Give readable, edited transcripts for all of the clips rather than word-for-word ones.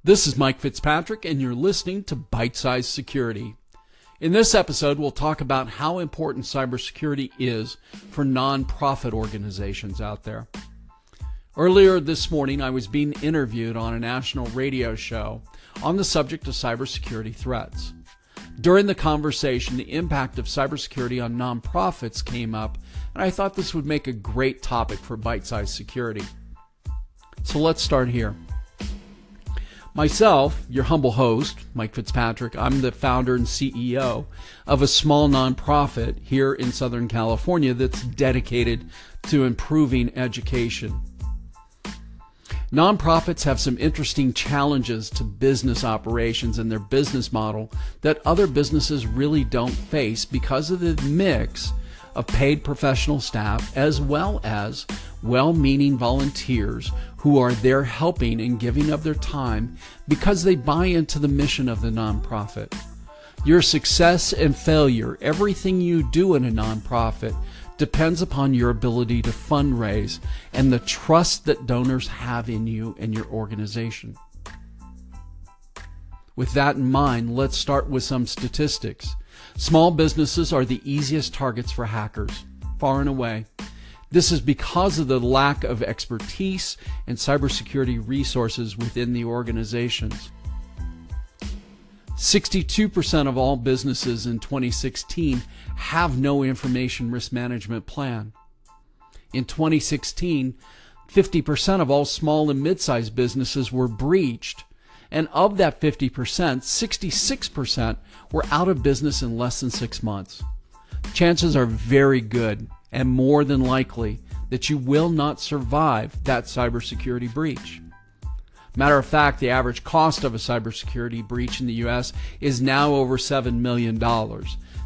This is Mike Fitzpatrick, and you're listening to Bite-Size Security. In this episode, we'll talk about how important cybersecurity is for nonprofit organizations out there. Earlier this morning, I was being interviewed on a national radio show on the subject of cybersecurity threats. During the conversation, the impact of cybersecurity on nonprofits came up, and I thought this would make a great topic for Bite-Size Security. So let's start here. Myself, your humble host, Mike Fitzpatrick, I'm the founder and CEO of a small nonprofit here in Southern California that's dedicated to improving education. Nonprofits have some interesting challenges to business operations and their business model that other businesses really don't face because of the mix of paid professional staff as well as well-meaning volunteers who are there helping and giving of their time because they buy into the mission of the nonprofit. Your success and failure, everything you do in a nonprofit, depends upon your ability to fundraise and the trust that donors have in you and your organization. With that in mind, let's start with some statistics. Small businesses are the easiest targets for hackers, far and away. This is because of the lack of expertise and cybersecurity resources within the organizations. 62% of all businesses in 2016 have no information risk management plan. In 2016, 50% of all small and mid-sized businesses were breached, and of that 50%, 66% were out of business in less than 6 months. Chances are very good and more than likely that you will not survive that cybersecurity breach. Matter of fact, the average cost of a cybersecurity breach in the U.S. is now over $7 million.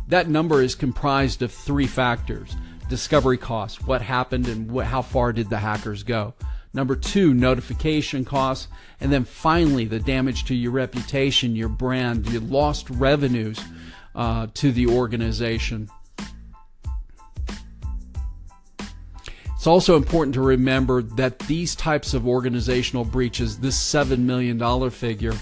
That number is comprised of three factors: discovery costs, what happened and how far did the hackers go. Number two, notification costs. And then finally, the damage to your reputation, your brand, your lost revenues to the organization. It's also important to remember that these types of organizational breaches, this $7 million figure,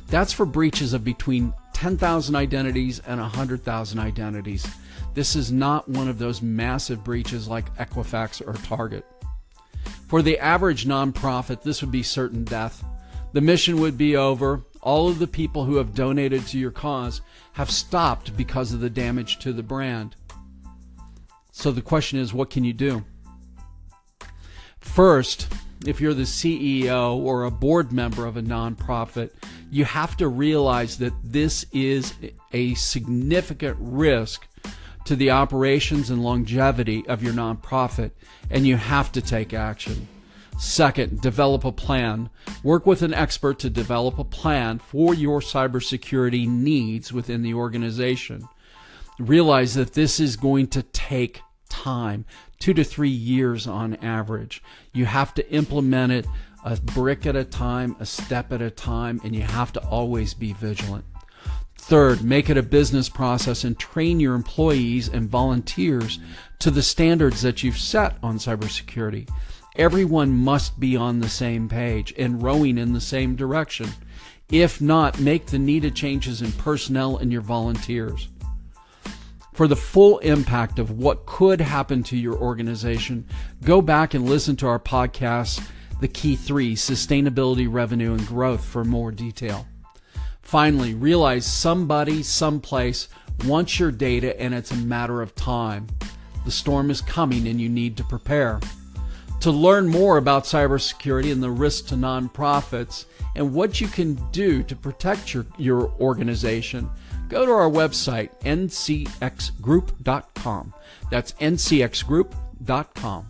that's for breaches of between 10,000 identities and 100,000 identities. This is not one of those massive breaches like Equifax or Target. For the average nonprofit, this would be certain death. The mission would be over. All of the people who have donated to your cause have stopped because of the damage to the brand. So the question is, what can you do? First, if you're the CEO or a board member of a nonprofit, you have to realize that this is a significant risk to the operations and longevity of your nonprofit, and you have to take action. Second, develop a plan. Work with an expert to develop a plan for your cybersecurity needs within the organization. Realize that this is going to take time, 2 to 3 years on average. You have to implement it a brick at a time, a step at a time, and you have to always be vigilant. Third, make it a business process and train your employees and volunteers to the standards that you've set on cybersecurity. Everyone must be on the same page and rowing in the same direction. If not, make the needed changes in personnel and your volunteers. For the full impact of what could happen to your organization, go back and listen to our podcast, The Key 3, Sustainability, Revenue, and Growth, for more detail. Finally, realize somebody, someplace wants your data, and it's a matter of time. The storm is coming and you need to prepare. To learn more about cybersecurity and the risks to nonprofits and what you can do to protect your organization, go to our website, ncxgroup.com. That's ncxgroup.com.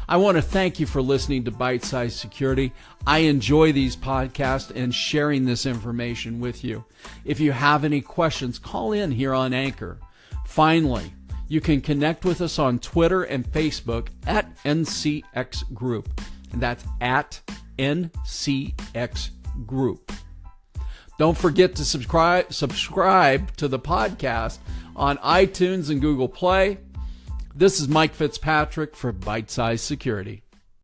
I want to thank you for listening to Bite-Size Security. I enjoy these podcasts and sharing this information with you. If you have any questions, call in here on Anchor. Finally, you can connect with us on Twitter and Facebook at NCX Group. And that's at NCX Group. Don't forget to subscribe to the podcast on iTunes and Google Play. This is Mike Fitzpatrick for Bite-Size Security.